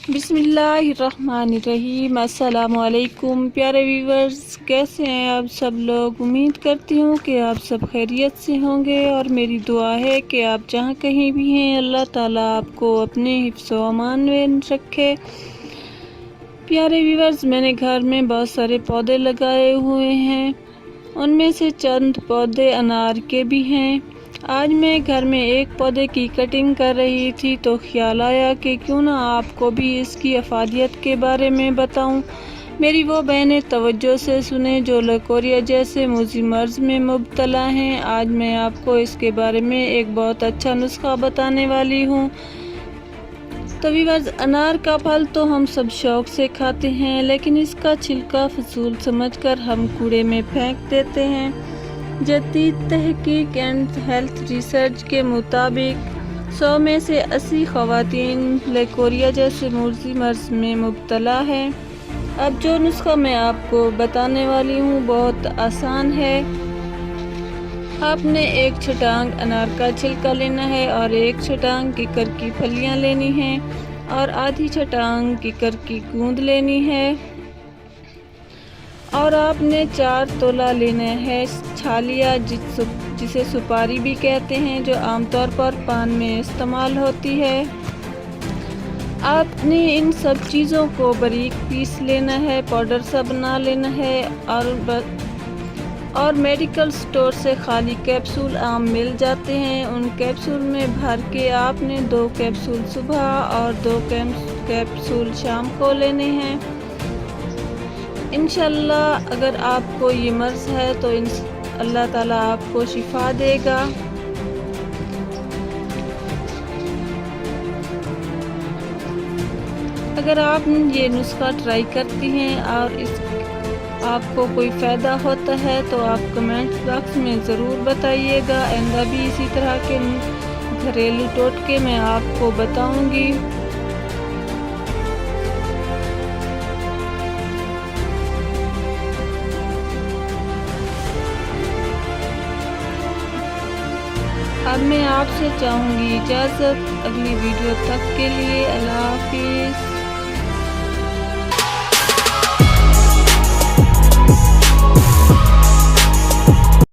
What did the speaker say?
बिस्मिल्लाहिर्रहमानिर्रहीम। अस्सलाम वालेकुम प्यारे व्यूवर्स, कैसे हैं आप सब लोग। उम्मीद करती हूँ कि आप सब खैरियत से होंगे और मेरी दुआ है कि आप जहाँ कहीं भी हैं अल्लाह ताला आपको अपने हिफ्ज़ व अमान में रखे। प्यारे व्यूवर्स, मैंने घर में बहुत सारे पौधे लगाए हुए हैं, उनमें से चंद पौधे अनार के भी हैं। आज मैं घर में एक पौधे की कटिंग कर रही थी तो ख्याल आया कि क्यों ना आपको भी इसकी अफादियत के बारे में बताऊं। मेरी वो बहनें तवज्जो से सुने जो लकोरिया जैसे मूजी मर्ज में मुब्तला हैं। आज मैं आपको इसके बारे में एक बहुत अच्छा नुस्खा बताने वाली हूँ। तो व्यूअर्स, अनार का फल तो हम सब शौक से खाते हैं, लेकिन इसका छिलका फजूल समझकर हम कूड़े में फेंक देते हैं। जदीद तहकीक एंड हेल्थ रिसर्च के मुताबिक 100 में से 80 ख़वातीन लकोरिया जैसे मूजी मर्ज में मुब्तला है। अब जो नुस्खा मैं आपको बताने वाली हूँ बहुत आसान है। आपने एक छटांग अनार का छिलका लेना है और एक छटांग किकर की फलियाँ लेनी हैं और आधी छटांग किकर की गूंद लेनी है। और आपने 4 तोला लेना है छालिया, जिसे सुपारी भी कहते हैं, जो आमतौर पर पान में इस्तेमाल होती है। आपने इन सब चीज़ों को बारीक पीस लेना है, पाउडर सा बना लेना है। और मेडिकल स्टोर से खाली कैप्सूल आम मिल जाते हैं, उन कैप्सूल में भर के आपने 2 कैप्सूल सुबह और 2 कैप्सूल शाम को लेने हैं। इंशाल्लाह अगर आपको ये मर्ज़ है तो अल्लाह ताला आपको शिफा देगा। अगर आप ये नुस्खा ट्राई करती हैं और आपको कोई फ़ायदा होता है तो आप कमेंट बॉक्स में ज़रूर बताइएगा। आइंदा भी इसी तरह के घरेलू टोटके मैं आपको बताऊंगी। अब मैं आपसे चाहूँगी इजाज़त। अगली वीडियो तक के लिए अल्लाह हाफिज़।